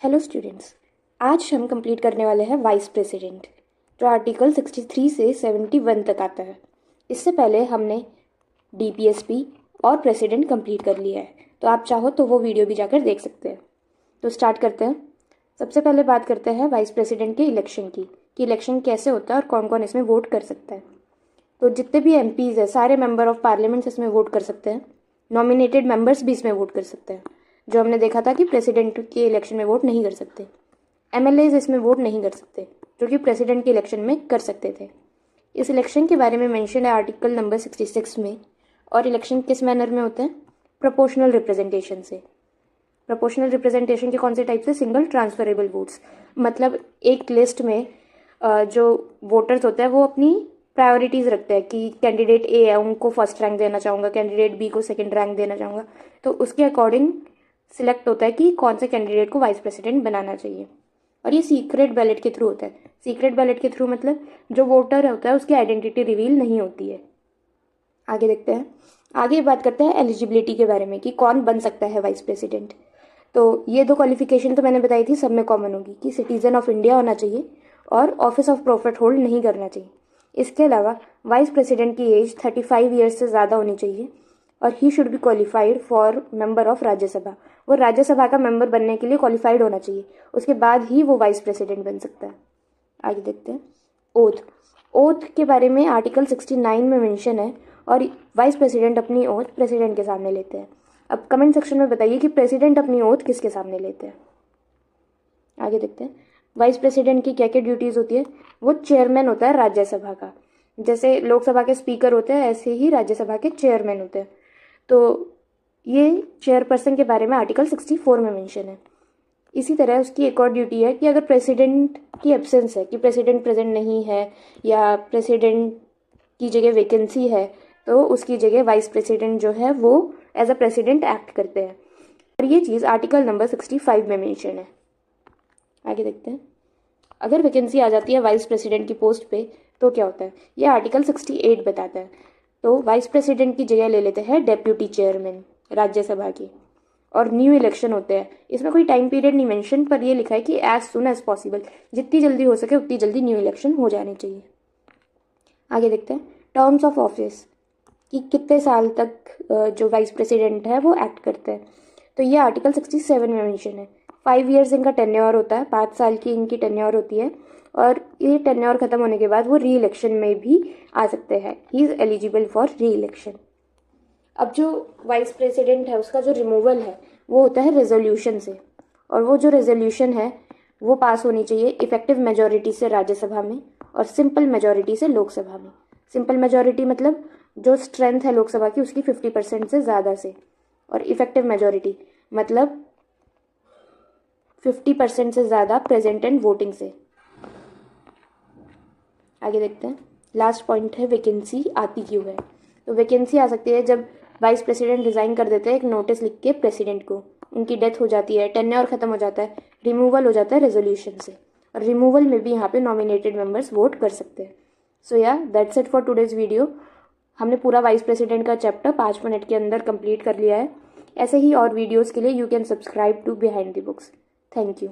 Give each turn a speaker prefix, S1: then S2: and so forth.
S1: Hello students, आज हम complete करने वाले हैं वाइस प्रेसिडेंट, जो आर्टिकल 63 से 71 तक आता है। इससे पहले हमने डीपीएसपी और प्रेसिडेंट कंप्लीट कर लिया है, तो आप चाहो तो वो वीडियो भी जाकर देख सकते हैं। तो स्टार्ट करते हैं। सबसे पहले बात करते हैं वाइस प्रेसिडेंट के इलेक्शन की, कि इलेक्शन कैसे होता है और कौन कौन इसमें वोट कर सकता है। तो जितने भी एमपीज़ है, सारे मेंबर ऑफ पार्लियामेंट्स इसमें वोट कर सकते हैं। नॉमिनेटेड मेंबर्स भी इसमें वोट कर सकते हैं, जो हमने देखा था कि प्रेसिडेंट के इलेक्शन में वोट नहीं कर सकते। एमएलएज इसमें वोट नहीं कर सकते, जो कि प्रेसिडेंट के इलेक्शन में कर सकते थे। इस इलेक्शन के बारे में मेंशन है आर्टिकल नंबर 66 में। और इलेक्शन किस मैनर में होते हैं? प्रोपोर्शनल रिप्रेजेंटेशन से। प्रोपोर्शनल रिप्रेजेंटेशन के कौन से टाइप से? सिंगल ट्रांसफरेबल वोट्स, मतलब एक लिस्ट में जो वोटर्स होते हैं वो अपनी प्रायोरिटीज़ रखते हैं कि कैंडिडेट ए है, उनको फर्स्ट रैंक देना चाहूँगा, कैंडिडेट बी को सेकंड रैंक देना चाहूँगा। तो उसके अकॉर्डिंग सिलेक्ट होता है कि कौन से कैंडिडेट को वाइस प्रेसिडेंट बनाना चाहिए। और ये सीक्रेट बैलेट के थ्रू होता है। सीक्रेट बैलेट के थ्रू मतलब जो वोटर होता है उसकी आइडेंटिटी रिवील नहीं होती है। आगे देखते हैं। आगे बात करते हैं एलिजिबिलिटी के बारे में, कि कौन बन सकता है वाइस प्रेसिडेंट। तो ये दो क्वालिफिकेशन तो मैंने बताई थी, सब में कॉमन होगी कि सिटीजन ऑफ इंडिया होना चाहिए और ऑफिस ऑफ प्रॉफिट होल्ड नहीं करना चाहिए। इसके अलावा वाइस प्रेसिडेंट की एज 35 ईयर्स से ज़्यादा होनी चाहिए और he should be qualified for member of Rajya Sabha. वो राज्यसभा का मेंबर बनने के लिए क्वालिफाइड होना चाहिए, उसके बाद ही वो वाइस प्रेसिडेंट बन सकता है। आगे देखते हैं। ओथ। ओथ के बारे में आर्टिकल 69 में मेंशन है और वाइस प्रेसिडेंट अपनी ओथ प्रेसिडेंट के सामने लेते हैं। अब कमेंट सेक्शन में बताइए कि प्रेसिडेंट अपनी ओथ किसके सामने लेते हैं। आगे देखते हैं। वाइस प्रेसिडेंट की क्या क्या ड्यूटीज़ होती है? वो चेयरमैन होता है राज्यसभा का। जैसे लोकसभा के स्पीकर होते हैं, ऐसे ही राज्यसभा के चेयरमैन होते हैं। तो ये चेयरपर्सन के बारे में आर्टिकल 64 में मेंशन है। इसी तरह उसकी एक और ड्यूटी है कि अगर प्रेसिडेंट की एब्सेंस है, कि प्रेसिडेंट प्रेजेंट नहीं है या प्रेसिडेंट की जगह वैकेंसी है, तो उसकी जगह वाइस प्रेसिडेंट जो है वो एज अ प्रेसिडेंट एक्ट करते हैं। और ये चीज़ आर्टिकल नंबर 65 में मेंशन है। आगे देखते हैं। अगर वैकेंसी आ जाती है वाइस प्रेसिडेंट की पोस्ट पे तो क्या होता है? ये आर्टिकल 68 बताता है। तो वाइस प्रेसिडेंट की जगह ले लेते हैं डेप्यूटी चेयरमैन राज्यसभा की, और न्यू इलेक्शन होते हैं। इसमें कोई टाइम पीरियड नहीं मेंशन, पर ये लिखा है कि एज सुन एज पॉसिबल, जितनी जल्दी हो सके उतनी जल्दी न्यू इलेक्शन हो जानी चाहिए। आगे देखते हैं। टर्म्स ऑफ ऑफिस, कि कितने साल तक जो वाइस प्रेसिडेंट है वो एक्ट करते हैं। तो ये आर्टिकल 67 में मेंशन है। 5 ईयर्स इनका टेन्योर होता है, 5 साल की इनकी टेन्योर होती है और ये टेन्योर खत्म होने के बाद वो री इलेक्शन में भी आ सकते हैं। ही इज़ एलिजिबल फॉर री इलेक्शन। अब जो वाइस प्रेसिडेंट है उसका जो रिमूवल है वो होता है रेजोल्यूशन से, और वो जो रेजोल्यूशन है वो पास होनी चाहिए इफेक्टिव मेजॉरिटी से राज्यसभा में और सिंपल मेजॉरिटी से लोकसभा में। सिंपल मेजॉरिटी मतलब जो स्ट्रेंथ है लोकसभा की उसकी 50% से ज़्यादा से, और इफेक्टिव मेजॉरिटी मतलब 50% से ज़्यादा प्रेजेंट एंड वोटिंग से। आगे देखते हैं। लास्ट पॉइंट है वैकेंसी आती क्यों है। तो वैकेंसी आ सकती है जब वाइस प्रेसिडेंट रिजाइन कर देते हैं एक नोटिस लिख के प्रेसिडेंट को, उनकी डेथ हो जाती है, टेन्योर खत्म हो जाता है, रिमूवल हो जाता है रेजोल्यूशन से, और रिमूवल में भी यहाँ पे नॉमिनेटेड मेंबर्स वोट कर सकते हैं। सो या that's it for today's video. हमने पूरा वाइस प्रेसिडेंट का चैप्टर 5 मिनट के अंदर कंप्लीट कर लिया है। ऐसे ही और वीडियोज़ के लिए you can subscribe to behind the books. Thank you.